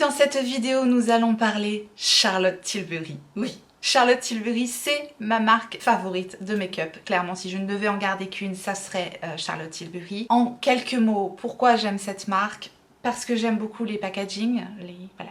dans cette vidéo, nous allons parler Charlotte Tilbury. Oui, Charlotte Tilbury, c'est ma marque favorite de make-up. Clairement, si je ne devais en garder qu'une, ça serait Charlotte Tilbury. En quelques mots, pourquoi j'aime cette marque ? Parce que j'aime beaucoup les packaging,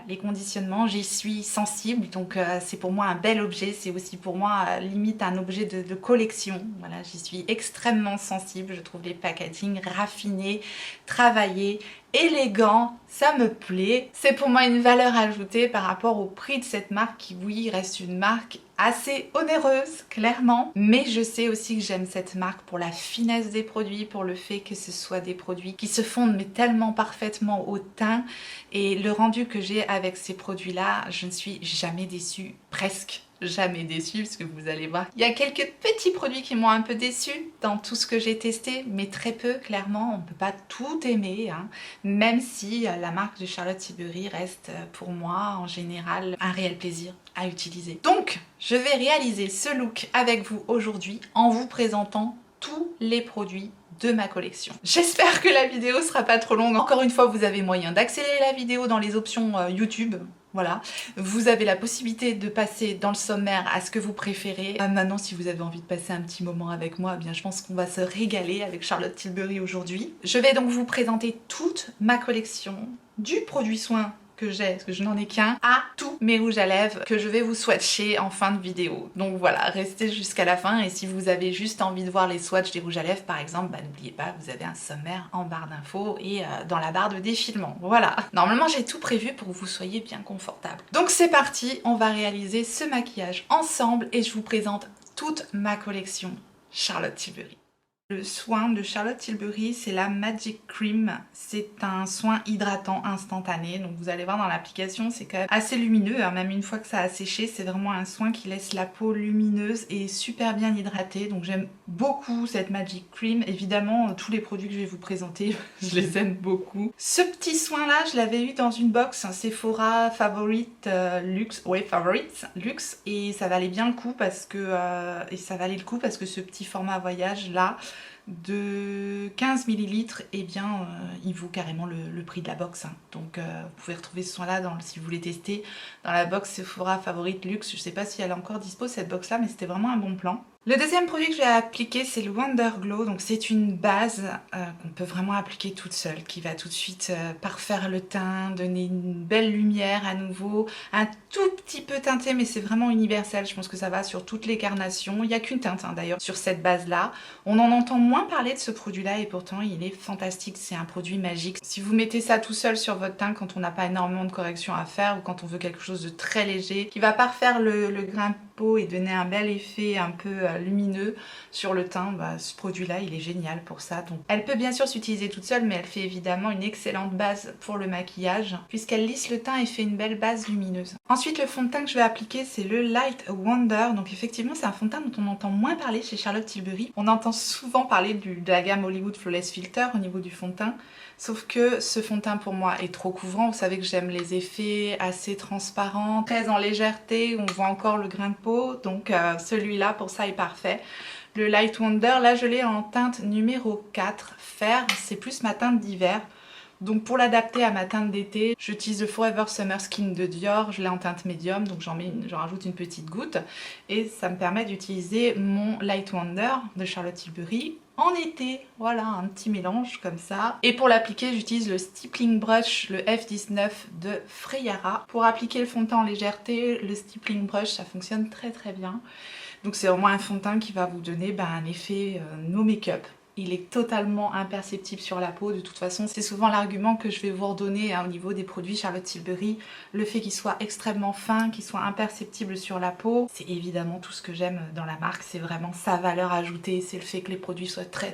les conditionnements, j'y suis sensible, donc c'est pour moi un bel objet, c'est aussi pour moi limite un objet de collection. Voilà, j'y suis extrêmement sensible, je trouve les packaging raffinés, travaillés, élégants, ça me plaît. C'est pour moi une valeur ajoutée par rapport au prix de cette marque qui, oui, reste une marque assez onéreuse, clairement. Mais je sais aussi que j'aime cette marque pour la finesse des produits, pour le fait que ce soit des produits qui se fondent mais tellement parfaitement au teint. Et le rendu que j'ai avec ces produits-là, je ne suis jamais déçue, presque jamais déçue, parce que vous allez voir, il y a quelques petits produits qui m'ont un peu déçue dans tout ce que j'ai testé, mais très peu, clairement, on ne peut pas tout aimer, hein, même si la marque de Charlotte Tilbury reste pour moi, en général, un réel plaisir à utiliser. Donc, je vais réaliser ce look avec vous aujourd'hui en vous présentant tous les produits de ma collection. J'espère que la vidéo sera pas trop longue. Encore une fois, vous avez moyen d'accélérer la vidéo dans les options YouTube. Voilà, vous avez la possibilité de passer dans le sommaire à ce que vous préférez. Maintenant, si vous avez envie de passer un petit moment avec moi, eh bien, je pense qu'on va se régaler avec Charlotte Tilbury aujourd'hui. Je vais donc vous présenter toute ma collection du produit soin que j'ai, parce que je n'en ai qu'un, à tous mes rouges à lèvres que je vais vous swatcher en fin de vidéo. Donc voilà, restez jusqu'à la fin et si vous avez juste envie de voir les swatchs des rouges à lèvres par exemple, n'oubliez pas, vous avez un sommaire en barre d'infos et dans la barre de défilement. Voilà, normalement j'ai tout prévu pour que vous soyez bien confortable. Donc c'est parti, on va réaliser ce maquillage ensemble et je vous présente toute ma collection Charlotte Tilbury. Le soin de Charlotte Tilbury, c'est la Magic Cream. C'est un soin hydratant instantané. Donc vous allez voir dans l'application, c'est quand même assez lumineux. Hein. Même une fois que ça a séché, c'est vraiment un soin qui laisse la peau lumineuse et super bien hydratée. Donc j'aime beaucoup cette Magic Cream. Évidemment, tous les produits que je vais vous présenter, je les aime beaucoup. Ce petit soin-là, je l'avais eu dans une box, un Sephora Favorite Luxe. Ouais, Favorite Luxe. Et ça valait bien le coup parce que ce petit format voyage-là, de 15 ml, eh bien il vaut carrément le prix de la box. Hein. Donc vous pouvez retrouver ce soin là si vous voulez tester dans la box Sephora Favorite Luxe. Je sais pas si elle est encore dispo cette box là, mais c'était vraiment un bon plan. Le deuxième produit que je vais appliquer, c'est le Wonder Glow. Donc c'est une base qu'on peut vraiment appliquer toute seule, qui va tout de suite parfaire le teint, donner une belle lumière à nouveau, un tout petit peu teinté, mais c'est vraiment universel. Je pense que ça va sur toutes les carnations. Il n'y a qu'une teinte hein, d'ailleurs sur cette base-là. On en entend moins parler de ce produit-là et pourtant il est fantastique. C'est un produit magique. Si vous mettez ça tout seul sur votre teint quand on n'a pas énormément de corrections à faire ou quand on veut quelque chose de très léger, qui va parfaire le grain de peau et donner un bel effet un peu lumineux sur le teint, ce produit là il est génial pour ça. Donc elle peut bien sûr s'utiliser toute seule, mais elle fait évidemment une excellente base pour le maquillage puisqu'elle lisse le teint et fait une belle base lumineuse. Ensuite le fond de teint que je vais appliquer, c'est le Light Wonder. Donc effectivement c'est un fond de teint dont on entend moins parler chez Charlotte Tilbury. On entend souvent parler de la gamme Hollywood Flawless Filter au niveau du fond de teint, sauf que ce fond de teint pour moi est trop couvrant. Vous savez que j'aime les effets assez transparents, très en légèreté, on voit encore le grain de peau, donc celui-là pour ça est parfait. Le Light Wonder, là je l'ai en teinte numéro 4, Fer, c'est plus ma teinte d'hiver. Donc pour l'adapter à ma teinte d'été, j'utilise le Forever Summer Skin de Dior, je l'ai en teinte médium, donc j'en rajoute une petite goutte. Et ça me permet d'utiliser mon Light Wonder de Charlotte Tilbury en été. Voilà, un petit mélange comme ça. Et pour l'appliquer, j'utilise le Stippling Brush, le F19 de Freyara. Pour appliquer le fond de teint en légèreté, le Stippling Brush, ça fonctionne très très bien. Donc c'est vraiment un fond de teint qui va vous donner un effet no make-up. Il est totalement imperceptible sur la peau. De toute façon, c'est souvent l'argument que je vais vous redonner au niveau des produits Charlotte Tilbury. Le fait qu'il soit extrêmement fin, qu'il soit imperceptible sur la peau, c'est évidemment tout ce que j'aime dans la marque. C'est vraiment sa valeur ajoutée. C'est le fait que les produits soient très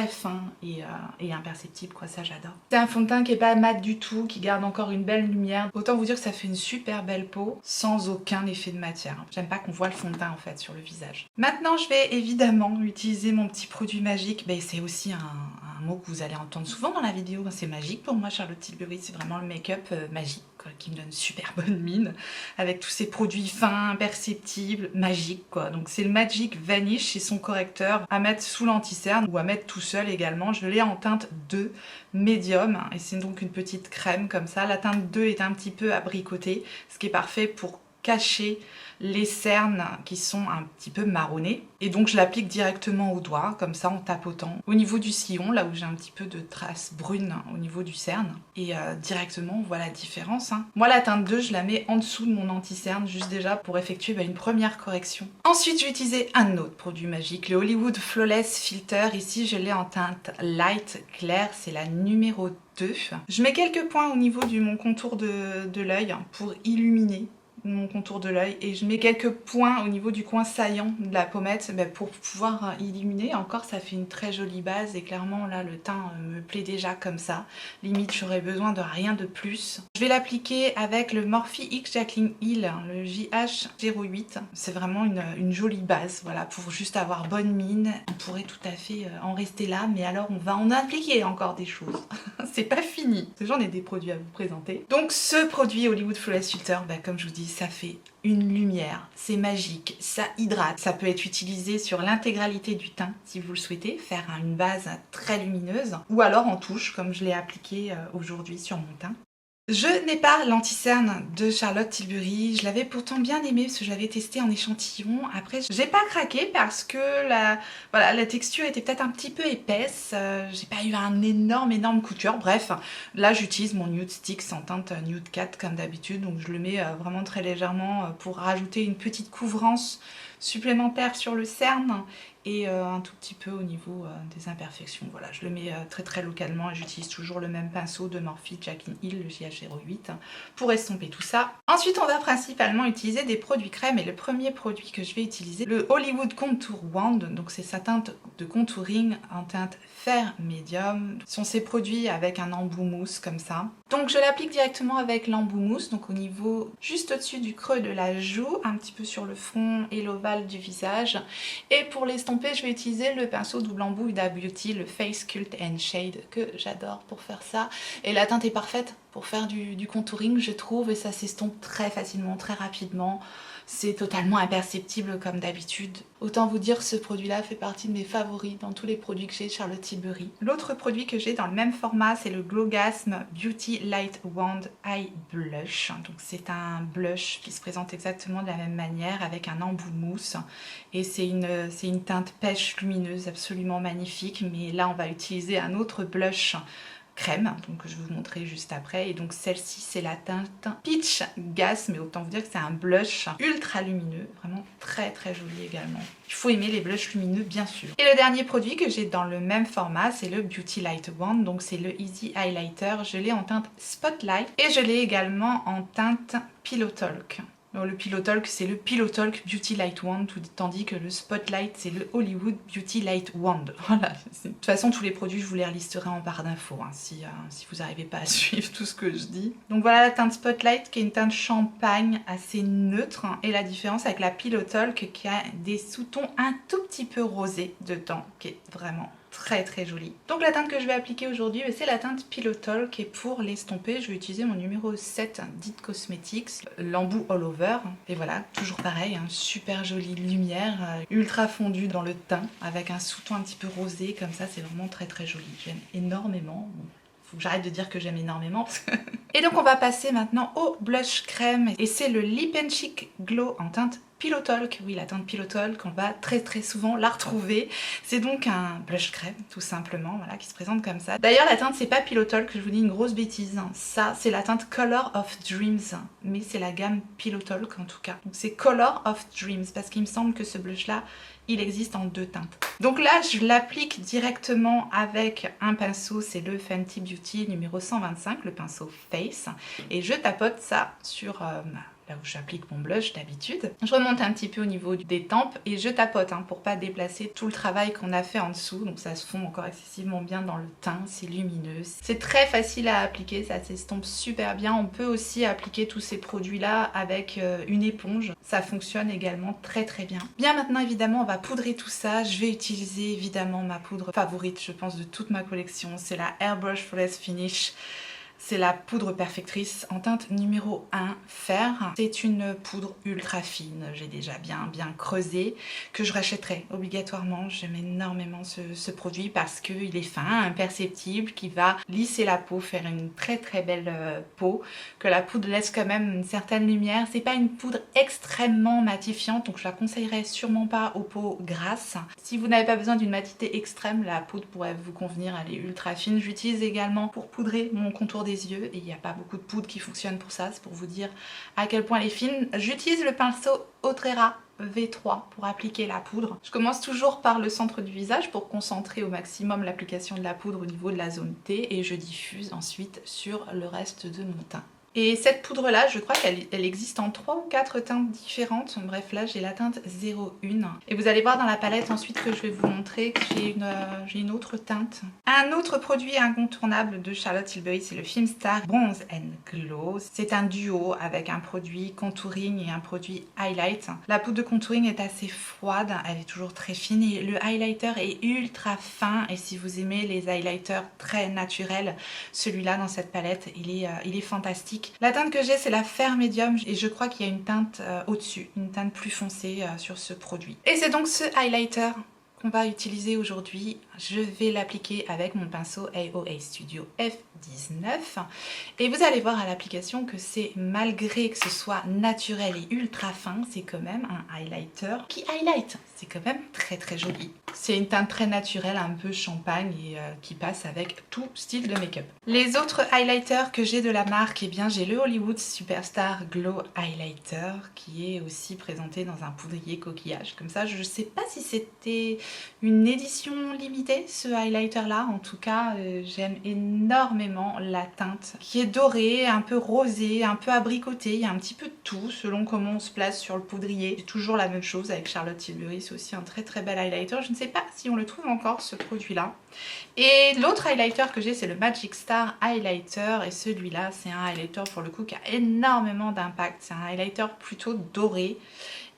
fin et imperceptible, quoi, ça j'adore. C'est un fond de teint qui est pas mat du tout, qui garde encore une belle lumière. Autant vous dire que ça fait une super belle peau sans aucun effet de matière. J'aime pas qu'on voit le fond de teint en fait sur le visage. Maintenant je vais évidemment utiliser mon petit produit magique. C'est aussi un mot que vous allez entendre souvent dans la vidéo. C'est magique pour moi Charlotte Tilbury, c'est vraiment le make-up magique. quoi, qui me donne super bonne mine, avec tous ces produits fins, imperceptibles, magiques quoi. Donc c'est le Magic Vanish et son correcteur à mettre sous l'anti-cerne ou à mettre tout seul également. Je l'ai en teinte 2 médium et c'est donc une petite crème comme ça. La teinte 2 est un petit peu abricotée, ce qui est parfait pour cacher les cernes qui sont un petit peu marronnées. Et donc je l'applique directement au doigt, comme ça en tapotant. Au niveau du sillon, là où j'ai un petit peu de traces brunes au niveau du cerne. Et directement on voit la différence. Moi la teinte 2, je la mets en dessous de mon anti-cerne, juste déjà pour effectuer une première correction. Ensuite je vais utiliser un autre produit magique, le Hollywood Flawless Filter. Ici je l'ai en teinte light claire, c'est la numéro 2. Je mets quelques points au niveau de mon contour de l'œil pour illuminer mon contour de l'œil et je mets quelques points au niveau du coin saillant de la pommette pour pouvoir illuminer. Encore ça fait une très jolie base et clairement là le teint me plaît déjà comme ça. Limite j'aurais besoin de rien de plus. Je vais l'appliquer avec le Morphe X Jaclyn Hill, le JH08. C'est vraiment une jolie base, voilà, pour juste avoir bonne mine. On pourrait tout à fait en rester là, mais alors on va en appliquer encore des choses. C'est pas fini. J'en ai des produits à vous présenter. Donc ce produit Hollywood Flawless Filter, comme je vous dis, ça fait une lumière, c'est magique, ça hydrate. Ça peut être utilisé sur l'intégralité du teint si vous le souhaitez, faire une base très lumineuse ou alors en touche comme je l'ai appliqué aujourd'hui sur mon teint. Je n'ai pas l'anti-cerne de Charlotte Tilbury, je l'avais pourtant bien aimé parce que je l'avais testé en échantillon. Après j'ai pas craqué parce que la texture était peut-être un petit peu épaisse, j'ai pas eu un énorme coup de cœur. Bref, là j'utilise mon Nude Sticks en teinte Nude 4 comme d'habitude, donc je le mets vraiment très légèrement pour rajouter une petite couvrance supplémentaire sur le cerne et un tout petit peu au niveau des imperfections. Voilà, je le mets très localement et j'utilise toujours le même pinceau de Morphe Jaclyn Hill, le JH08, pour estomper tout ça. Ensuite, on va principalement utiliser des produits crème et le premier produit que je vais utiliser, le Hollywood Contour Wand, donc c'est sa teinte de contouring en teinte fer médium. Ce sont ces produits avec un embout mousse comme ça. Donc je l'applique directement avec l'embout mousse, donc au niveau juste au-dessus du creux de la joue, un petit peu sur le front et l'ovale du visage. Et pour l'estomper, je vais utiliser le pinceau double embout Huda Beauty, le Face Cult and Shade, que j'adore pour faire ça. Et la teinte est parfaite pour faire du contouring, je trouve, et ça s'estompe très facilement, très rapidement. C'est totalement imperceptible comme d'habitude. Autant vous dire, ce produit-là fait partie de mes favoris dans tous les produits que j'ai de Charlotte Tilbury. L'autre produit que j'ai dans le même format, c'est le Glowgasm Beauty Light Wand Eye Blush. Donc c'est un blush qui se présente exactement de la même manière avec un embout mousse. Et c'est une teinte pêche lumineuse absolument magnifique. Mais là, on va utiliser un autre blush crème, donc je vais vous montrer juste après. Et donc celle-ci c'est la teinte Peach Gas, mais autant vous dire que c'est un blush ultra lumineux, vraiment très joli également. Il faut aimer les blushs lumineux bien sûr. Et le dernier produit que j'ai dans le même format, c'est le Beauty Light Wand, donc c'est le Easy Highlighter. Je l'ai en teinte Spotlight et je l'ai également en teinte Pillow Talk. Donc le Pillow Talk, c'est le Pillow Talk Beauty Light Wand, tandis que le Spotlight, c'est le Hollywood Beauty Light Wand. Voilà. De toute façon, tous les produits, je vous les listerai en barre d'infos, si vous n'arrivez pas à suivre tout ce que je dis. Donc voilà la teinte Spotlight, qui est une teinte champagne assez neutre. Et la différence avec la Pillow Talk, qui a des sous-tons un tout petit peu rosés dedans, qui est vraiment très jolie. Donc la teinte que je vais appliquer aujourd'hui, c'est la teinte Pillow Talk et pour l'estomper, je vais utiliser mon numéro 7 d'It Cosmetics, l'embout all over. Et voilà, toujours pareil, super jolie lumière, ultra fondue dans le teint, avec un sous-ton un petit peu rosé, comme ça, c'est vraiment très joli. J'aime énormément. Faut que j'arrête de dire que j'aime énormément. Parce que... Et donc on va passer maintenant au blush crème. Et c'est le Lip and Cheek Glow en teinte Pillow Talk. Oui, la teinte Pillow Talk, on va très souvent la retrouver. C'est donc un blush crème, tout simplement, voilà, qui se présente comme ça. D'ailleurs, la teinte, c'est pas Pillow Talk, je vous dis une grosse bêtise. Ça, c'est la teinte Color of Dreams. Mais c'est la gamme Pillow Talk, en tout cas. Donc c'est Color of Dreams, parce qu'il me semble que ce blush-là, il existe en 2 teintes. Donc là, je l'applique directement avec un pinceau, c'est le Fenty Beauty numéro 125, le pinceau Face. Et je tapote ça sur là où j'applique mon blush d'habitude. Je remonte un petit peu au niveau des tempes et je tapote pour pas déplacer tout le travail qu'on a fait en dessous. Donc ça se fond encore excessivement bien dans le teint, c'est lumineux. C'est très facile à appliquer, ça s'estompe super bien. On peut aussi appliquer tous ces produits-là avec une éponge. Ça fonctionne également très bien. Bien maintenant, évidemment, on va poudrer tout ça. Je vais utiliser évidemment ma poudre favorite, je pense, de toute ma collection. C'est la Airbrush Flawless Finish C'est la poudre perfectrice en teinte numéro 1 fer. C'est une poudre ultra fine, j'ai déjà bien creusé, que je rachèterai obligatoirement. J'aime énormément ce produit parce qu'il est fin, imperceptible, qui va lisser la peau, faire une très belle peau, que la poudre laisse quand même une certaine lumière. C'est pas une poudre extrêmement matifiante, donc je la conseillerais sûrement pas aux peaux grasses. Si vous n'avez pas besoin d'une matité extrême, la poudre pourrait vous convenir, elle est ultra fine. J'utilise également pour poudrer mon contour des yeux et il n'y a pas beaucoup de poudre qui fonctionne pour ça, c'est pour vous dire à quel point elle est fine. J'utilise le pinceau Otrera V3 pour appliquer la poudre. Je commence toujours par le centre du visage pour concentrer au maximum l'application de la poudre au niveau de la zone T et je diffuse ensuite sur le reste de mon teint. Et cette poudre là, je crois qu'elle existe en 3 ou 4 teintes différentes. Bref, là j'ai la teinte 01. Et vous allez voir dans la palette ensuite que je vais vous montrer que j'ai une autre teinte. Un autre produit incontournable de Charlotte Tilbury, c'est le Filmstar Bronze & Glow. C'est un duo avec un produit contouring et un produit highlight. La poudre de contouring est assez froide, elle est toujours très fine et le highlighter est ultra fin. Et si vous aimez les highlighters très naturels, celui-là dans cette palette, il est fantastique. La teinte que j'ai, c'est la Fair Medium et je crois qu'il y a une teinte au-dessus, une teinte plus foncée sur ce produit. Et c'est donc ce highlighter qu'on va utiliser aujourd'hui. Je vais l'appliquer avec mon pinceau AOA Studio F19 et vous allez voir à l'application que c'est, malgré que ce soit naturel et ultra fin, c'est quand même un highlighter qui highlight. C'est quand même très joli. C'est une teinte très naturelle, un peu champagne et qui passe avec tout style de make-up. Les autres highlighters que j'ai de la marque, eh bien j'ai le Hollywood Superstar Glow Highlighter qui est aussi présenté dans un poudrier coquillage. Comme ça, je ne sais pas si c'était une édition limitée ce highlighter là. En tout cas, j'aime énormément la teinte qui est dorée, un peu rosée, un peu abricotée. Il y a un petit peu de tout selon comment on se place sur le poudrier. C'est toujours la même chose avec Charlotte Tilbury. C'est aussi un très bel highlighter. Je ne sais pas si on le trouve encore ce produit là. Et l'autre highlighter que j'ai, c'est le Magic Star Highlighter et celui-là c'est un highlighter pour le coup qui a énormément d'impact. C'est un highlighter plutôt doré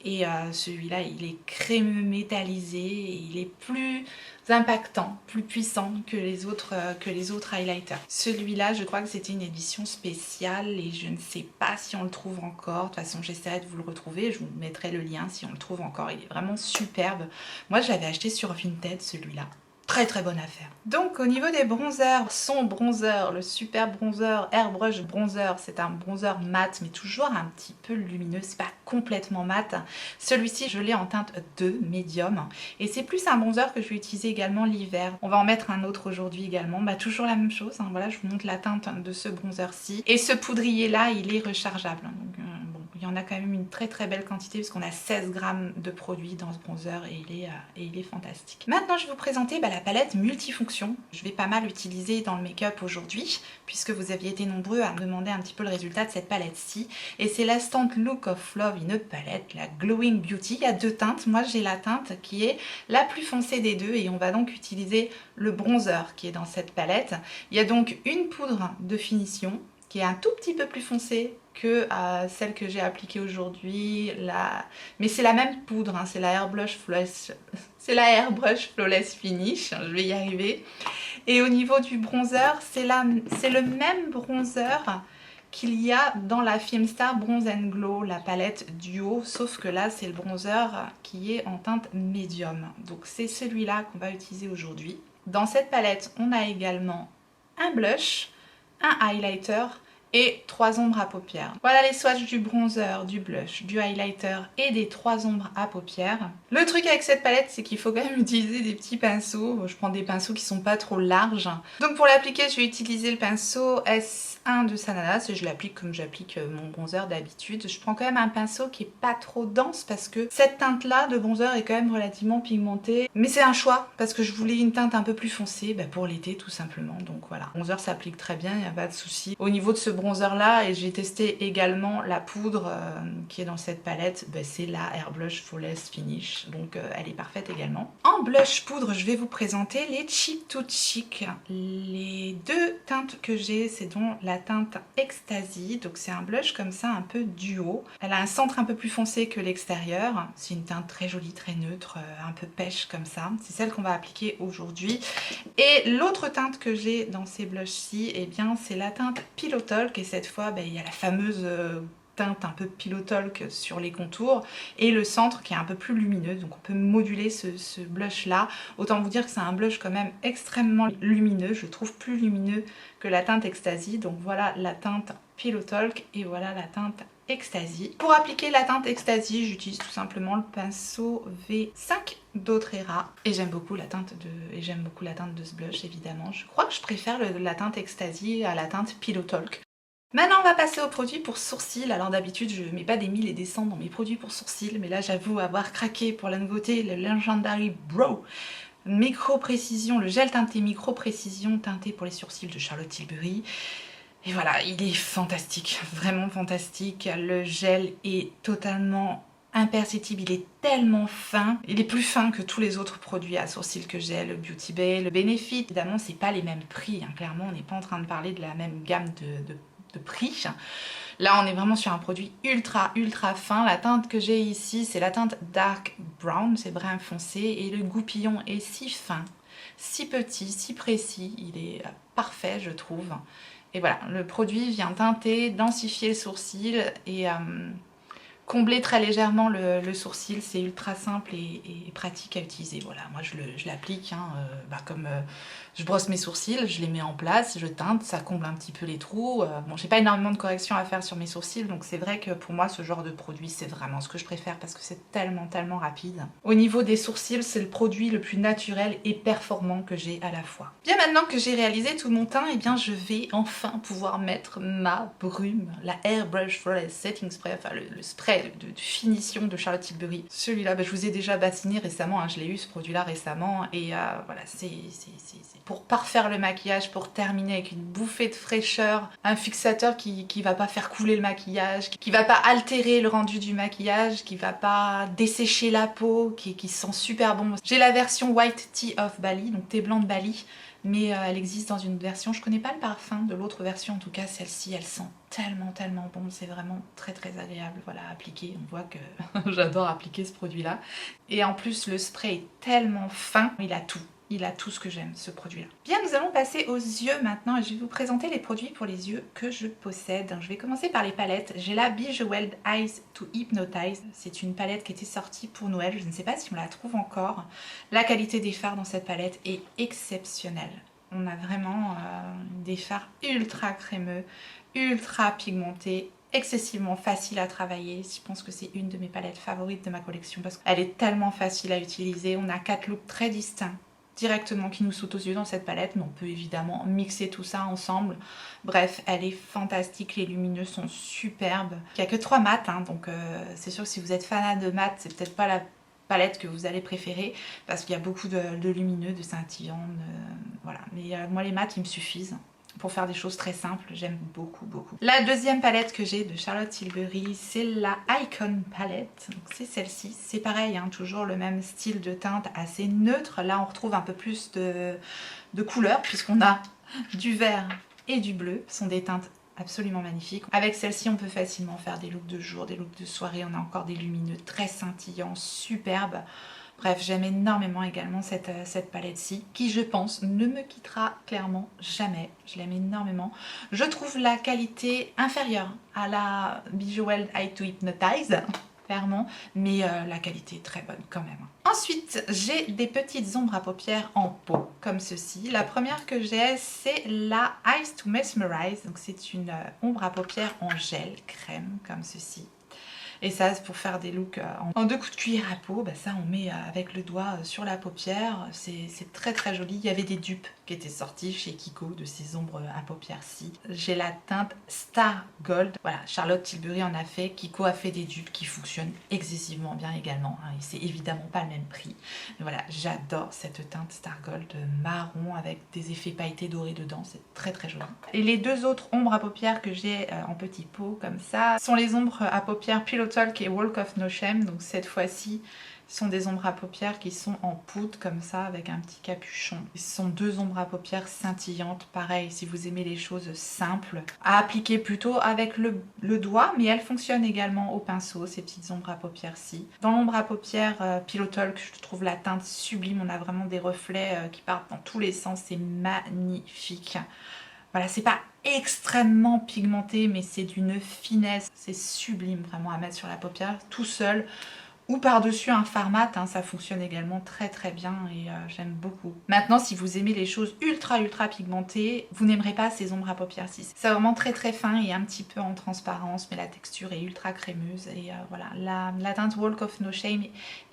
et celui-là il est crémeux métallisé et il est plus impactant, plus puissant que les autres highlighters. Celui-là je crois que c'était une édition spéciale et je ne sais pas si on le trouve encore. De toute façon j'essaierai de vous le retrouver, je vous mettrai le lien si on le trouve encore. Il est vraiment superbe. Moi je l'avais acheté sur Vinted celui-là. Très bonne affaire. Donc au niveau des bronzers, son bronzer, le super bronzer Airbrush Bronzer, c'est un bronzer mat mais toujours un petit peu lumineux, c'est pas complètement mat. Celui-ci je l'ai en teinte 2 médium et c'est plus un bronzer que je vais utiliser également l'hiver. On va en mettre un autre aujourd'hui également, bah toujours la même chose, hein. Voilà, je vous montre la teinte de ce bronzer-ci et ce poudrier là il est rechargeable, donc il y en a quand même une très belle quantité puisqu'on a 16 grammes de produit dans ce bronzer et il est fantastique. Maintenant je vais vous présenter la palette multifonction. Je vais pas mal l'utiliser dans le make-up aujourd'hui puisque vous aviez été nombreux à me demander un petit peu le résultat de cette palette-ci. Et c'est l'Instant Look of Love, une palette, la Glowing Beauty. Il y a deux teintes. Moi j'ai la teinte qui est la plus foncée des deux et on va donc utiliser le bronzer qui est dans cette palette. Il y a donc une poudre de finition qui est un tout petit peu plus foncée que celle que j'ai appliquée aujourd'hui, mais c'est la même poudre, hein, c'est la Airbrush Flawless Finish, je vais y arriver. Et au niveau du bronzer, c'est le même bronzer qu'il y a dans la Filmstar Bronze & Glow, la palette duo, sauf que là c'est le bronzer qui est en teinte médium. Donc c'est celui-là qu'on va utiliser aujourd'hui. Dans cette palette, on a également un blush, un highlighter et 3 ombres à paupières. Voilà les swatchs du bronzer, du blush, du highlighter et des 3 ombres à paupières. Le truc avec cette palette, c'est qu'il faut quand même utiliser des petits pinceaux. Je prends des pinceaux qui sont pas trop larges. Donc pour l'appliquer, je vais utiliser le pinceau S1 de Sananas et je l'applique comme j'applique mon bronzer d'habitude. Je prends quand même un pinceau qui est pas trop dense parce que cette teinte-là de bronzer est quand même relativement pigmentée. Mais c'est un choix parce que je voulais une teinte un peu plus foncée pour l'été tout simplement. Donc voilà, le bronzer s'applique très bien, il n'y a pas de souci. Au niveau de ce bronzer là, et j'ai testé également la poudre qui est dans cette palette, c'est la Airbrush Flawless Finish, donc elle est parfaite également. En blush poudre, je vais vous présenter les Cheek to Cheek. Les deux teintes que j'ai, c'est donc la la teinte Ecstasy. Donc c'est un blush comme ça un peu duo. Elle a un centre un peu plus foncé que l'extérieur. C'est une teinte très jolie, très neutre, un peu pêche comme ça. C'est celle qu'on va appliquer aujourd'hui. Et l'autre teinte que j'ai dans ces blushs-ci, eh bien c'est la teinte Pillow Talk. Et cette fois, il y a la fameuse teinte un peu Pillow Talk sur les contours et le centre qui est un peu plus lumineux, donc on peut moduler ce blush là. Autant vous dire que c'est un blush quand même extrêmement lumineux, je trouve plus lumineux que la teinte Ecstasy. Donc voilà la teinte Pillow Talk et voilà la teinte Ecstasy. Pour appliquer la teinte Ecstasy, j'utilise tout simplement le pinceau V5 d'Autrera et j'aime beaucoup la teinte de ce blush évidemment. Je crois que je préfère la teinte Ecstasy à la teinte Pillow Talk. Maintenant on va passer aux produits pour sourcils. Alors d'habitude je mets pas des 1000 et des 100 dans mes produits pour sourcils, mais là j'avoue avoir craqué pour la nouveauté, le Legendary Brow Micro Précision, le gel teinté Micro Précision teinté pour les sourcils de Charlotte Tilbury. Et voilà, il est fantastique, vraiment fantastique. Le gel est totalement imperceptible, il est tellement fin. Il est plus fin que tous les autres produits à sourcils que j'ai, le Beauty Bay, le Benefit. Évidemment, c'est pas les mêmes prix, hein. Clairement, on n'est pas en train de parler de la même gamme de prix. Là, on est vraiment sur un produit ultra fin. La teinte que j'ai ici, c'est la teinte Dark Brown, c'est brun foncé. Et le goupillon est si fin, si petit, si précis. Il est parfait, je trouve. Et voilà, le produit vient teinter, densifier le sourcil et combler très légèrement le sourcil. C'est ultra simple et pratique à utiliser. Voilà, moi je l'applique hein, comme je brosse mes sourcils, je les mets en place, je teinte, ça comble un petit peu les trous. Bon, j'ai pas énormément de corrections à faire sur mes sourcils, donc c'est vrai que pour moi ce genre de produit c'est vraiment ce que je préfère parce que c'est tellement rapide. Au niveau des sourcils, c'est le produit le plus naturel et performant que j'ai à la fois. Bien, maintenant que j'ai réalisé tout mon teint, et bien je vais enfin pouvoir mettre ma brume, la Airbrush Flawless Setting Spray, enfin le spray de finition de Charlotte Tilbury. Celui-là, je vous ai déjà bassiné récemment, hein, je l'ai eu ce produit-là récemment et voilà, c'est pour parfaire le maquillage, pour terminer avec une bouffée de fraîcheur, un fixateur qui va pas faire couler le maquillage, qui va pas altérer le rendu du maquillage, qui va pas dessécher la peau, qui sent super bon. J'ai la version White Tea of Bali, donc thé blanc de Bali, mais elle existe dans une version, je connais pas le parfum de l'autre version, en tout cas celle-ci elle sent tellement bon, c'est vraiment très agréable, voilà, à appliquer. On voit que j'adore appliquer ce produit là et en plus le spray est tellement fin, il a tout ce que j'aime, ce produit-là. Bien, nous allons passer aux yeux maintenant et je vais vous présenter les produits pour les yeux que je possède. Je vais commencer par les palettes. J'ai la Bejeweled Eyes to Hypnotize. C'est une palette qui était sortie pour Noël. Je ne sais pas si on la trouve encore. La qualité des fards dans cette palette est exceptionnelle. On a vraiment des fards ultra crémeux, ultra pigmentés, excessivement facile à travailler. Je pense que c'est une de mes palettes favorites de ma collection parce qu'elle est tellement facile à utiliser. On a 4 looks très distincts directement qui nous sautent aux yeux dans cette palette, mais on peut évidemment mixer tout ça ensemble. Bref, elle est fantastique, les lumineux sont superbes. Il n'y a que 3 mats, hein, donc c'est sûr que si vous êtes fanat de mat, c'est peut-être pas la palette que vous allez préférer parce qu'il y a beaucoup de lumineux, de scintillants, voilà. Mais moi les mats ils me suffisent. Pour faire des choses très simples, j'aime beaucoup. La deuxième palette que j'ai de Charlotte Tilbury, c'est la Icon Palette. C'est celle-ci. C'est pareil, hein, toujours le même style de teinte assez neutre. Là, on retrouve un peu plus de couleurs puisqu'on a du vert et du bleu. Ce sont des teintes absolument magnifiques. Avec celle-ci, on peut facilement faire des looks de jour, des looks de soirée. On a encore des lumineux très scintillants, superbes. Bref, j'aime énormément également cette palette-ci, qui je pense ne me quittera clairement jamais. Je l'aime énormément. Je trouve la qualité inférieure à la Bejeweled Eye to Hypnotize, clairement, mais la qualité est très bonne quand même. Ensuite, j'ai des petites ombres à paupières en pot, comme ceci. La première que j'ai, c'est la Eyes to Mesmerize. Donc c'est une ombre à paupières en gel crème, comme ceci. Et ça, c'est pour faire des looks en 2 coups de cuillère à peau. Bah ça, on met avec le doigt sur la paupière. C'est très joli. Il y avait des dupes qui étaient sortis chez Kiko de ces ombres à paupières-ci. J'ai la teinte Star Gold. Voilà, Charlotte Tilbury en a fait. Kiko a fait des dupes qui fonctionnent excessivement bien également. Hein. Et c'est évidemment pas le même prix. Mais voilà, j'adore cette teinte Star Gold marron avec des effets pailletés dorés dedans. C'est très joli. Et les 2 autres ombres à paupières que j'ai en petits pots comme ça sont les ombres à paupières Pillow Talk et Walk of No Shame. Donc cette fois-ci, Ce sont des ombres à paupières qui sont en poudre comme ça avec un petit capuchon. Ce sont 2 ombres à paupières scintillantes. Pareil, si vous aimez les choses simples, à appliquer plutôt avec le doigt, mais elles fonctionnent également au pinceau, ces petites ombres à paupières-ci. Dans l'ombre à paupières Pillow Talk, je trouve la teinte sublime. On a vraiment des reflets qui partent dans tous les sens. C'est magnifique. Voilà, c'est pas extrêmement pigmenté, mais c'est d'une finesse. C'est sublime vraiment à mettre sur la paupière tout seul ou par-dessus un fard mat. Ça fonctionne également très très bien et j'aime beaucoup. Maintenant, si vous aimez les choses ultra pigmentées, vous n'aimerez pas ces ombres à paupières 6. C'est vraiment très très fin et un petit peu en transparence, mais la texture est ultra crémeuse. Et voilà, la teinte Walk of No Shame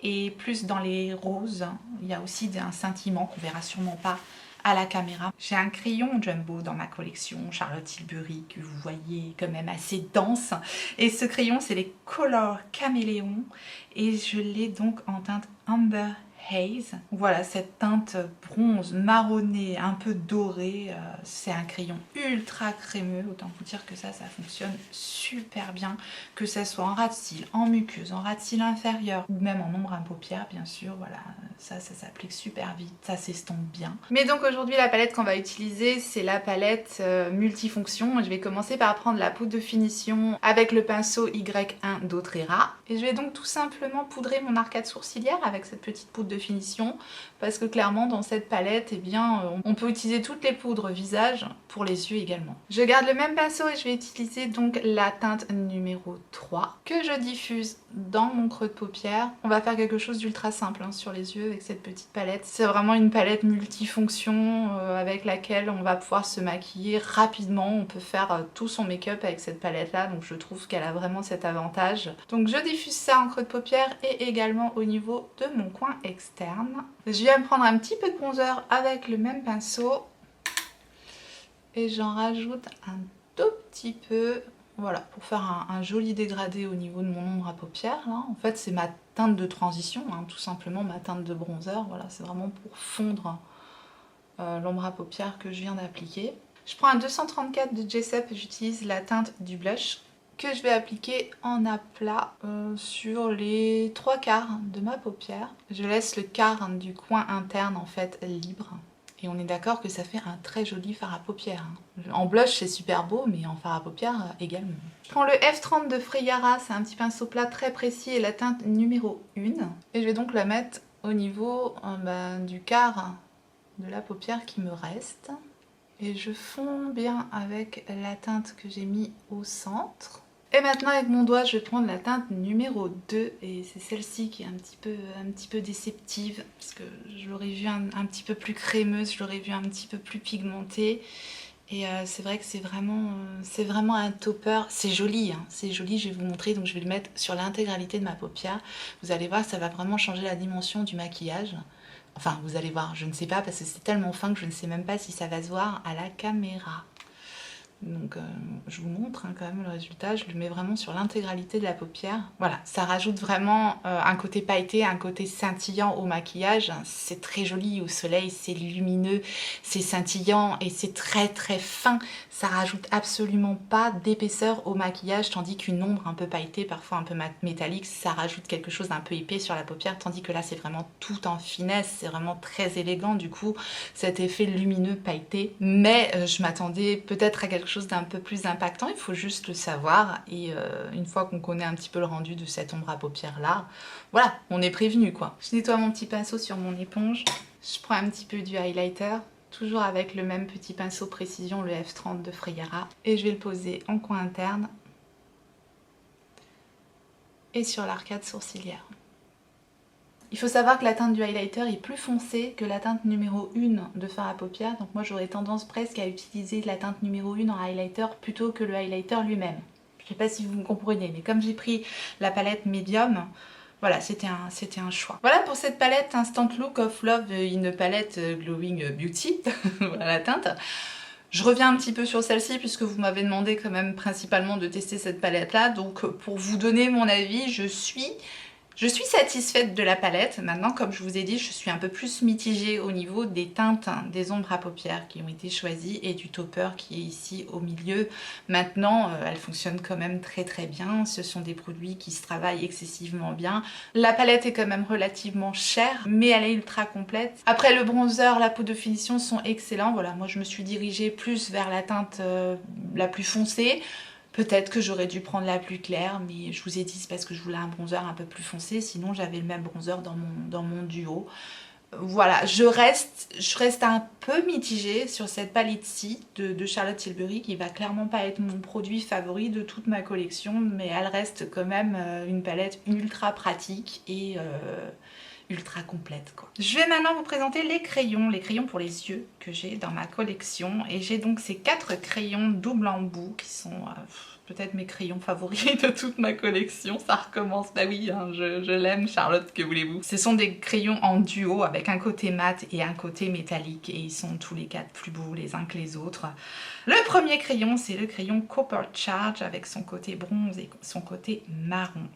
est plus dans les roses. Il y a aussi un scintillement qu'on verra sûrement pas à la caméra. J'ai un crayon jumbo dans ma collection, Charlotte Tilbury, que vous voyez quand même assez dense. Et ce crayon, c'est les Color Caméléon. Et je l'ai donc en teinte Amber Haze. Voilà, cette teinte bronze marronné, un peu doré. C'est un crayon ultra crémeux. Autant vous dire que ça fonctionne super bien. Que ça soit en ras de cils, en muqueuse, en ras de cils inférieur ou même en ombre à paupières, bien sûr. Voilà, ça s'applique super vite, ça s'estompe bien. Mais donc aujourd'hui, la palette qu'on va utiliser, c'est la palette multifonction. Je vais commencer par prendre la poudre de finition avec le pinceau Y1 d'Autrera. Et je vais donc tout simplement poudrer mon arcade sourcilière avec cette petite poudre de finition, parce que clairement dans cette palette, eh bien, on peut utiliser toutes les poudres visage pour les yeux également. Je garde le même pinceau et je vais utiliser donc la teinte numéro 3 que je diffuse dans mon creux de paupière. On va faire quelque chose d'ultra simple sur les yeux avec cette petite palette. C'est vraiment une palette multifonction avec laquelle on va pouvoir se maquiller rapidement. On peut faire tout son make-up avec cette palette là, donc je trouve qu'elle a vraiment cet avantage. Donc je diffuse ça en creux de paupière et également au niveau de mon coin externe. Je viens me prendre un petit peu de bronzer avec le même pinceau et j'en rajoute un tout petit peu, voilà, pour faire un joli dégradé au niveau de mon ombre à paupières là. En fait c'est ma teinte de transition, tout simplement ma teinte de bronzer. Voilà, c'est vraiment pour fondre l'ombre à paupières que je viens d'appliquer. Je prends un 234 de Jessup et j'utilise la teinte du blush que je vais appliquer en aplat sur les 3/4 de ma paupière. Je laisse le quart du coin interne en fait libre. Et on est d'accord que ça fait un très joli fard à paupières. En blush c'est super beau, mais en fard à paupières également. Je prends le F30 de Freyara, c'est un petit pinceau plat très précis et la teinte numéro 1. Et je vais donc la mettre au niveau du quart de la paupière qui me reste. Et je fonds bien avec la teinte que j'ai mis au centre. Et maintenant avec mon doigt je vais prendre la teinte numéro 2 et c'est celle-ci qui est un petit peu déceptive parce que je l'aurais vue un petit peu plus crémeuse, je l'aurais vue un petit peu plus pigmentée. Et c'est vrai que c'est vraiment un topper. C'est joli, c'est joli, je vais vous montrer. Donc je vais le mettre sur l'intégralité de ma paupière. Vous allez voir, ça va vraiment changer la dimension du maquillage. Enfin, vous allez voir, je ne sais pas parce que c'est tellement fin que je ne sais même pas si ça va se voir à la caméra. Donc je vous montre quand même le résultat, je le mets vraiment sur l'intégralité de la paupière. Voilà, ça rajoute vraiment un côté pailleté, un côté scintillant au maquillage. C'est très joli au soleil, c'est lumineux, c'est scintillant et c'est très très fin. Ça rajoute absolument pas d'épaisseur au maquillage, tandis qu'une ombre un peu pailletée, parfois un peu métallique, ça rajoute quelque chose d'un peu épais sur la paupière, tandis que là c'est vraiment tout en finesse, c'est vraiment très élégant du coup, cet effet lumineux pailleté. Mais je m'attendais peut-être à quelque chose d'un peu plus impactant, il faut juste le savoir. Et une fois qu'on connaît un petit peu le rendu de cette ombre à paupières là, voilà, on est prévenu quoi. Je nettoie mon petit pinceau sur mon éponge, je prends un petit peu du highlighter, toujours avec le même petit pinceau précision, le F30 de Freyara, et je vais le poser en coin interne et sur l'arcade sourcilière. Il faut savoir que la teinte du highlighter est plus foncée que la teinte numéro 1 de fard à paupières, donc moi j'aurais tendance presque à utiliser la teinte numéro 1 en highlighter plutôt que le highlighter lui-même. Je ne sais pas si vous me comprenez, mais comme j'ai pris la palette médium, voilà, c'était un choix. Voilà pour cette palette Instant Look of Love, une palette Glowing Beauty, voilà la teinte. Je reviens un petit peu sur celle-ci puisque vous m'avez demandé quand même principalement de tester cette palette là, donc pour vous donner mon avis, je suis Je suis satisfaite de la palette. Maintenant, comme je vous ai dit, je suis un peu plus mitigée au niveau des teintes, des ombres à paupières qui ont été choisies et du topper qui est ici au milieu. Maintenant, elle fonctionne quand même très très bien. Ce sont des produits qui se travaillent excessivement bien. La palette est quand même relativement chère, mais elle est ultra complète. Après, le bronzer, la poudre de finition sont excellents. Voilà, moi je me suis dirigée plus vers la teinte la plus foncée. Peut-être que j'aurais dû prendre la plus claire, mais je vous ai dit c'est parce que je voulais un bronzer un peu plus foncé, sinon j'avais le même bronzer dans mon duo. Voilà, je reste un peu mitigée sur cette palette-ci de Charlotte Tilbury qui va clairement pas être mon produit favori de toute ma collection, mais elle reste quand même une palette ultra pratique et ultra complète quoi. Je vais maintenant vous présenter les crayons pour les yeux que j'ai dans ma collection et j'ai donc ces 4 crayons double embout qui sont peut-être mes crayons favoris de toute ma collection. Ça recommence, bah oui hein, je l'aime Charlotte, que voulez-vous. Ce sont des crayons en duo avec un côté mat et un côté métallique et ils sont tous les 4 plus beaux les uns que les autres. Le premier crayon c'est le crayon Copper Charge avec son côté bronze et son côté marron.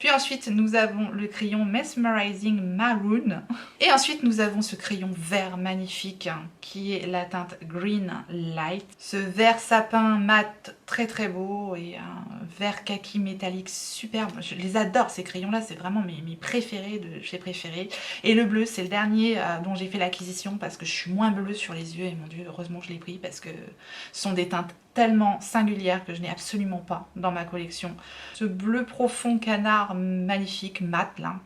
Puis ensuite, nous avons le crayon Mesmerizing Maroon. Et ensuite, nous avons ce crayon vert magnifique qui est la teinte Green Light. Ce vert sapin mat très très beau et un vert kaki métallique superbe. Je les adore ces crayons-là, c'est vraiment mes préférés de chez préférés. Et le bleu, c'est le dernier dont j'ai fait l'acquisition parce que je suis moins bleue sur les yeux. Et mon Dieu, heureusement je l'ai pris parce que ce sont des teintes tellement singulière que je n'ai absolument pas dans ma collection. Ce bleu profond canard magnifique, mat là,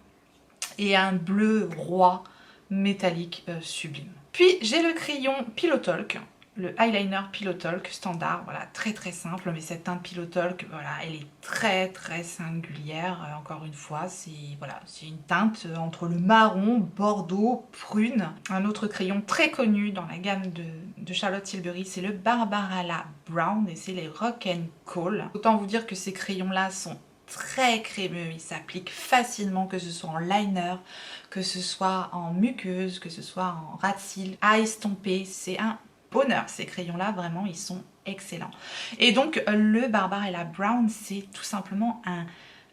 et un bleu roi métallique sublime. Puis j'ai le crayon Pillow Talk, le eyeliner Pillow Talk standard, voilà, très très simple, mais cette teinte Pillow Talk, voilà, elle est très très singulière, encore une fois, c'est voilà, c'est une teinte entre le marron, bordeaux, prune. Un autre crayon très connu dans la gamme de Charlotte Tilbury, c'est le Barbara Brown et c'est les Rock and Call. Autant vous dire que ces crayons-là sont très crémeux, ils s'appliquent facilement, que ce soit en liner, que ce soit en muqueuse, que ce soit en ras de cils, à estomper, c'est un bonheur ces crayons là, vraiment ils sont excellents. Et donc le Barbara Brown c'est tout simplement un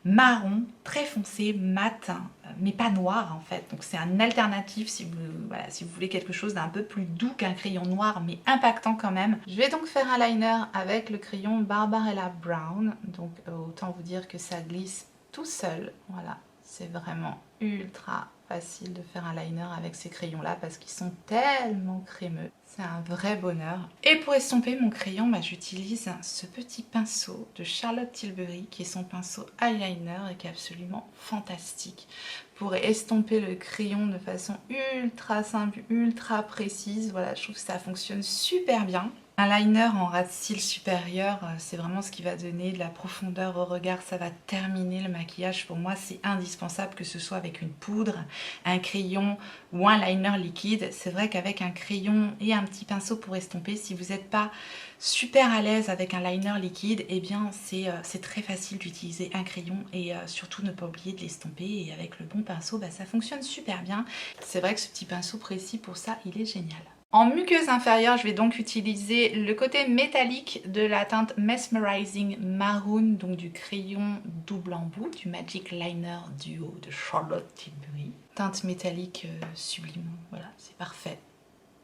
marron très foncé, mat, mais pas noir en fait, donc c'est un alternatif si vous, voilà, si vous voulez quelque chose d'un peu plus doux qu'un crayon noir mais impactant quand même. Je vais donc faire un liner avec le crayon Barbara Brown, donc autant vous dire que ça glisse tout seul, voilà, c'est vraiment ultra facile de faire un liner avec ces crayons là parce qu'ils sont tellement crémeux. C'est un vrai bonheur. Et pour estomper mon crayon, bah, j'utilise ce petit pinceau de Charlotte Tilbury qui est son pinceau eyeliner et qui est absolument fantastique pour estomper le crayon de façon ultra simple, ultra précise. Voilà, je trouve que ça fonctionne super bien. Un liner en ras de cils supérieur, c'est vraiment ce qui va donner de la profondeur au regard, ça va terminer le maquillage. Pour moi, c'est indispensable que ce soit avec une poudre, un crayon ou un liner liquide. C'est vrai qu'avec un crayon et un petit pinceau pour estomper, si vous n'êtes pas super à l'aise avec un liner liquide, eh bien c'est très facile d'utiliser un crayon et surtout ne pas oublier de l'estomper. Et avec le bon pinceau, bah, ça fonctionne super bien. C'est vrai que ce petit pinceau précis pour ça, il est génial. En muqueuse inférieure, je vais donc utiliser le côté métallique de la teinte Mesmerizing Maroon, donc du crayon double embout, du Magic Liner Duo de Charlotte Tilbury. Teinte métallique sublime, voilà, c'est parfait.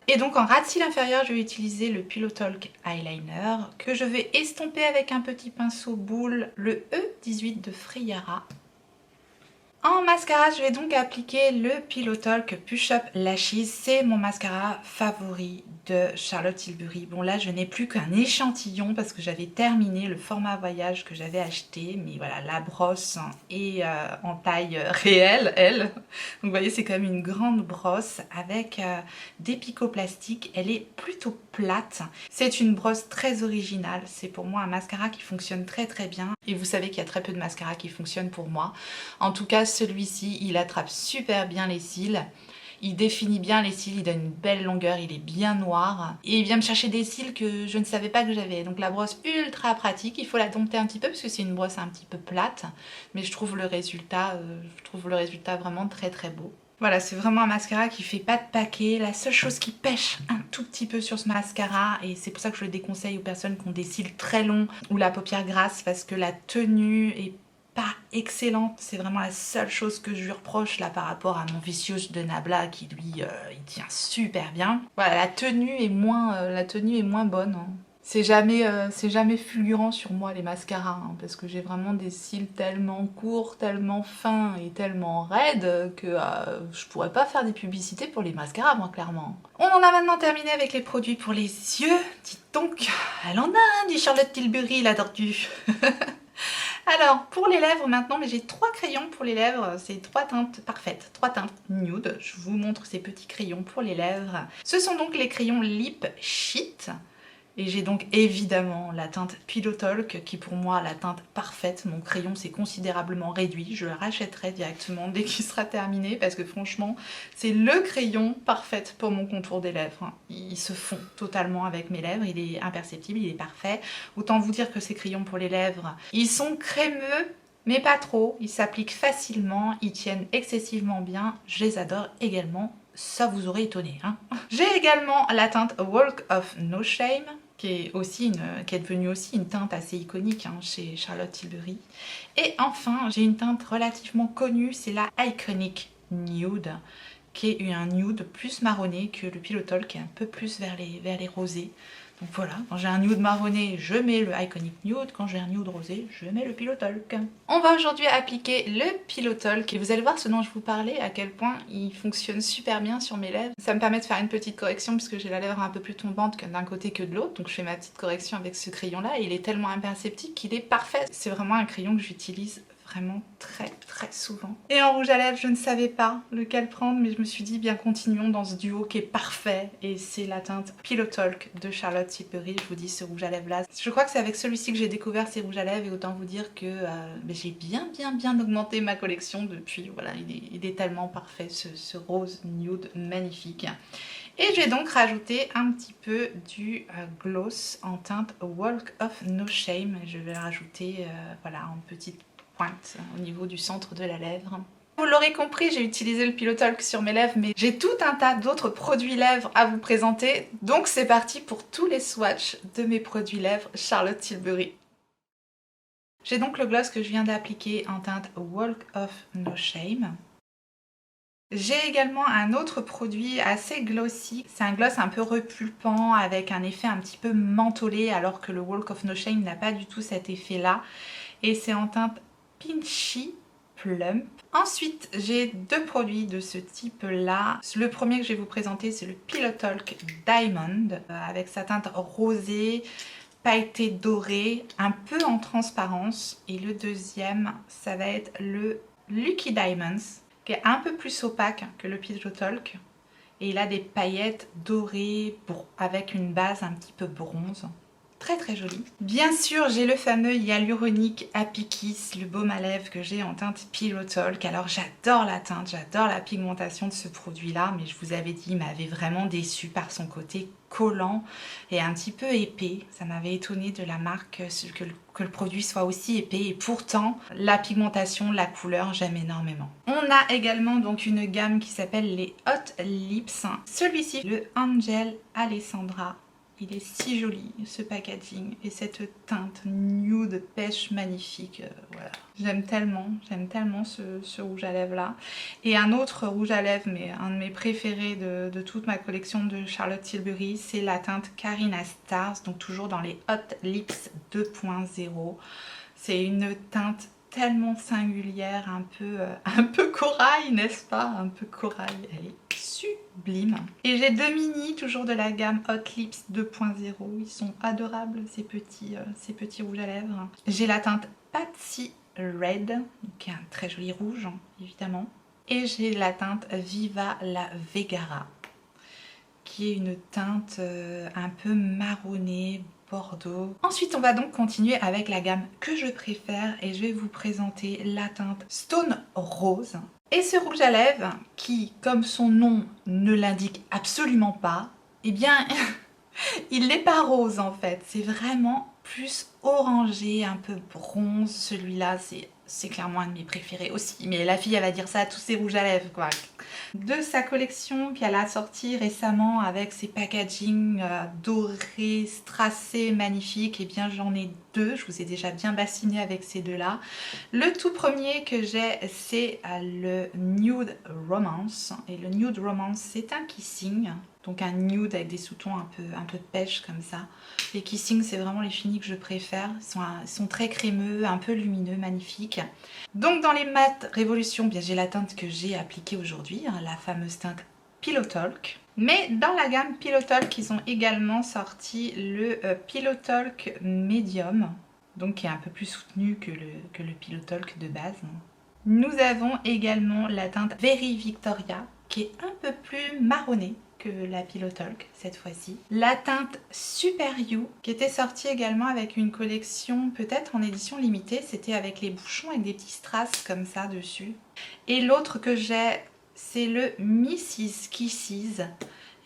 Et donc en ras de cils inférieur, je vais utiliser le Pillow Talk Eyeliner que je vais estomper avec un petit pinceau boule, le E18 de Friara. En mascara, je vais donc appliquer le Pillow Talk Push Up Lashes. C'est mon mascara favori de Charlotte Tilbury. Bon là, je n'ai plus qu'un échantillon parce que j'avais terminé le format voyage que j'avais acheté. Mais voilà, la brosse est en taille réelle, elle. Donc vous voyez, c'est quand même une grande brosse avec des picots plastiques. Elle est plutôt plate. C'est une brosse très originale. C'est pour moi un mascara qui fonctionne très très bien. Et vous savez qu'il y a très peu de mascara qui fonctionnent pour moi. En tout cas, celui-ci, il attrape super bien les cils. Il définit bien les cils, il donne une belle longueur, il est bien noir. Et il vient me chercher des cils que je ne savais pas que j'avais. Donc la brosse ultra pratique, il faut la dompter un petit peu parce que c'est une brosse un petit peu plate. Mais je trouve le résultat vraiment très très beau. Voilà, c'est vraiment un mascara qui fait pas de paquet. La seule chose qui pêche un tout petit peu sur ce mascara, et c'est pour ça que je le déconseille aux personnes qui ont des cils très longs ou la paupière grasse, parce que la tenue est pas excellente. C'est vraiment la seule chose que je lui reproche là par rapport à mon Vicious de Nabla qui lui, il tient super bien. Voilà, la tenue est moins bonne, hein. C'est jamais fulgurant sur moi les mascaras, hein, parce que j'ai vraiment des cils tellement courts, tellement fins et tellement raides que je pourrais pas faire des publicités pour les mascaras, moi, clairement. On en a maintenant terminé avec les produits pour les yeux. Dites donc, elle en a hein, du Charlotte Tilbury, la tortue. Alors, pour les lèvres maintenant, mais j'ai 3 crayons pour les lèvres, c'est 3 teintes parfaites, 3 teintes nude. Je vous montre ces petits crayons pour les lèvres. Ce sont donc les crayons Lip Sheet. Et j'ai donc évidemment la teinte Pillow Talk qui pour moi la teinte parfaite. Mon crayon s'est considérablement réduit, je le rachèterai directement dès qu'il sera terminé parce que franchement c'est le crayon parfait pour mon contour des lèvres. Il se fond totalement avec mes lèvres, il est imperceptible, il est parfait. Autant vous dire que ces crayons pour les lèvres, ils sont crémeux mais pas trop, ils s'appliquent facilement, ils tiennent excessivement bien, je les adore également. Ça vous aurait étonné, hein. J'ai également la teinte Walk of No Shame, qui est devenue aussi une teinte assez iconique hein, chez Charlotte Tilbury. Et enfin, j'ai une teinte relativement connue, c'est la Iconic Nude, qui est un nude plus marronné que le Pillow Talk, qui est un peu plus vers les rosés. Donc voilà, quand j'ai un nude marronné, je mets le Iconic Nude. Quand j'ai un nude rosé, je mets le Pillow Talk. On va aujourd'hui appliquer le Pillow Talk. Et vous allez voir ce dont je vous parlais, à quel point il fonctionne super bien sur mes lèvres. Ça me permet de faire une petite correction puisque j'ai la lèvre un peu plus tombante d'un côté que de l'autre. Donc je fais ma petite correction avec ce crayon-là. Il est tellement imperceptible qu'il est parfait. C'est vraiment un crayon que j'utilise vraiment très souvent. Et en rouge à lèvres, je ne savais pas lequel prendre, mais je me suis dit bien continuons dans ce duo qui est parfait, et c'est la teinte Pillow Talk de Charlotte Tilbury. Je vous dis ce rouge à lèvres là. Je crois que c'est avec celui-ci que j'ai découvert ces rouges à lèvres, et autant vous dire que j'ai bien augmenté ma collection depuis. Voilà, il est tellement parfait ce rose nude magnifique. Et je vais donc rajouter un petit peu du gloss en teinte Walk of No Shame. Je vais rajouter voilà, en petite pointe au niveau du centre de la lèvre. Vous l'aurez compris, j'ai utilisé le Pillow Talk sur mes lèvres, mais j'ai tout un tas d'autres produits lèvres à vous présenter. Donc c'est parti pour tous les swatchs de mes produits lèvres Charlotte Tilbury. J'ai donc le gloss que je viens d'appliquer en teinte Walk of No Shame. J'ai également un autre produit assez glossy. C'est un gloss un peu repulpant avec un effet un petit peu mentholé, alors que le Walk of No Shame n'a pas du tout cet effet-là. Et c'est en teinte Pinchy Plump. Ensuite, j'ai 2 produits de ce type-là. Le premier que je vais vous présenter, c'est le Pillow Talk Diamond, avec sa teinte rosée, pailletée dorée, un peu en transparence. Et le deuxième, ça va être le Lucky Diamonds, qui est un peu plus opaque que le Pillow Talk. Et il a des paillettes dorées avec une base un petit peu bronze. Très joli. Bien sûr, j'ai le fameux Hyaluronic Happy Kiss, le baume à lèvres que j'ai en teinte Pillow Talk. Alors j'adore la teinte, j'adore la pigmentation de ce produit-là, mais je vous avais dit, il m'avait vraiment déçu par son côté collant et un petit peu épais. Ça m'avait étonné de la marque que le produit soit aussi épais, et pourtant la pigmentation, la couleur, j'aime énormément. On a également donc une gamme qui s'appelle les Hot Lips. Celui-ci, le Angel Alessandra. Il est si joli ce packaging et cette teinte nude pêche magnifique. Voilà. J'aime tellement ce rouge à lèvres là. Et un autre rouge à lèvres, mais un de mes préférés de toute ma collection de Charlotte Tilbury, c'est la teinte Carina Stars, donc toujours dans les Hot Lips 2.0. C'est une teinte tellement singulière, un peu corail, n'est-ce pas? Un peu corail, elle est sublime. Et j'ai 2 mini, toujours de la gamme Hot Lips 2.0. Ils sont adorables ces petits rouges à lèvres. J'ai la teinte Patsy Red, qui est un très joli rouge, évidemment. Et j'ai la teinte Viva la Vegara, qui est une teinte un peu marronnée, bordeaux. Ensuite, on va donc continuer avec la gamme que je préfère et je vais vous présenter la teinte Stone Rose. Et ce rouge à lèvres, qui, comme son nom ne l'indique absolument pas, eh bien, il n'est pas rose en fait. C'est vraiment plus orangé, un peu bronze. Celui-là, c'est c'est clairement un de mes préférés aussi. Mais la fille, elle va dire ça à tous ses rouges à lèvres, quoi. De sa collection qu'elle a sortie récemment avec ses packaging dorés, strassés, magnifiques, et bien j'en ai deux. Je vous ai déjà bien bassiné avec ces deux-là. Le tout premier que j'ai, c'est le Nude Romance. Et le Nude Romance, c'est un kissing. Donc un nude avec des sous-tons un peu pêche comme ça. Les kissing, c'est vraiment les finis que je préfère. Ils sont très crémeux, un peu lumineux, magnifiques. Donc dans les mat Révolution, bien j'ai la teinte que j'ai appliquée aujourd'hui, hein, la fameuse teinte Pillow Talk. Mais dans la gamme Pillow Talk, ils ont également sorti le Pillow Talk Medium, donc qui est un peu plus soutenu que le Pillow Talk de base. Nous avons également la teinte Very Victoria, qui est un peu plus marronnée que la Pillow Talk cette fois-ci. La teinte Super You, qui était sortie également avec une collection peut-être en édition limitée, c'était avec les bouchons avec des petits strass comme ça dessus. Et l'autre que j'ai, c'est le Mrs. Kisses.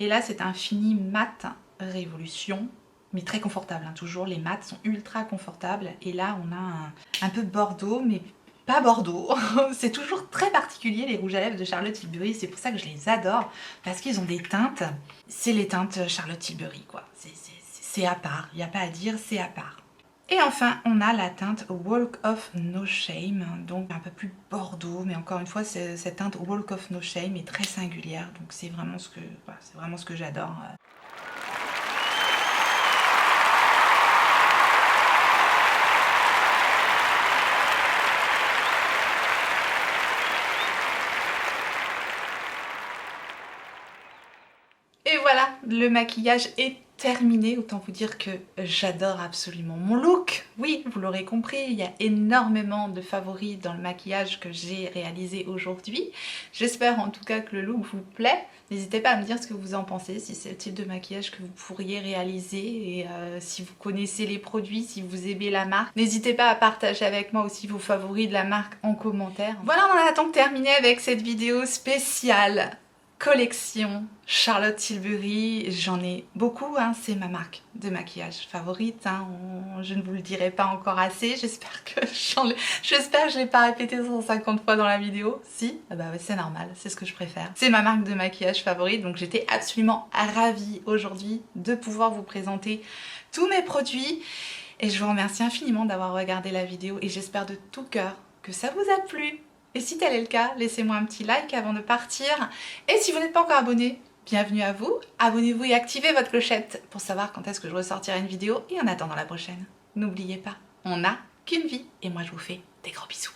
Et là c'est un fini mat Révolution, mais très confortable, hein. Toujours les mats sont ultra confortables. Et là on a un peu Bordeaux, mais pas Bordeaux. C'est toujours très particulier les rouges à lèvres de Charlotte Tilbury, c'est pour ça que je les adore, parce qu'ils ont des teintes, c'est les teintes Charlotte Tilbury quoi, c'est à part, il n'y a pas à dire, c'est à part. Et enfin on a la teinte Walk of No Shame, donc un peu plus Bordeaux, mais encore une fois cette teinte Walk of No Shame est très singulière, donc c'est vraiment ce que, voilà, c'est vraiment ce que j'adore. Et voilà, le maquillage est terminé. Autant vous dire que j'adore absolument mon look. Oui, vous l'aurez compris, il y a énormément de favoris dans le maquillage que j'ai réalisé aujourd'hui. J'espère en tout cas que le look vous plaît. N'hésitez pas à me dire ce que vous en pensez, si c'est le type de maquillage que vous pourriez réaliser et si vous connaissez les produits, si vous aimez la marque. N'hésitez pas à partager avec moi aussi vos favoris de la marque en commentaire. Voilà, on en a donc terminé avec cette vidéo spéciale collection Charlotte Tilbury. J'en ai beaucoup, hein, c'est ma marque de maquillage favorite, hein. Je ne vous le dirai pas encore assez, j'espère que je ne l'ai pas répété 150 fois dans la vidéo. Si, ah bah ouais, c'est normal, c'est ce que je préfère. C'est ma marque de maquillage favorite, donc j'étais absolument ravie aujourd'hui de pouvoir vous présenter tous mes produits et je vous remercie infiniment d'avoir regardé la vidéo et j'espère de tout cœur que ça vous a plu. Et si tel est le cas, laissez-moi un petit like avant de partir. Et si vous n'êtes pas encore abonné, bienvenue à vous. Abonnez-vous et activez votre clochette pour savoir quand est-ce que je ressortirai une vidéo. Et en attendant la prochaine, n'oubliez pas, on n'a qu'une vie. Et moi je vous fais des gros bisous.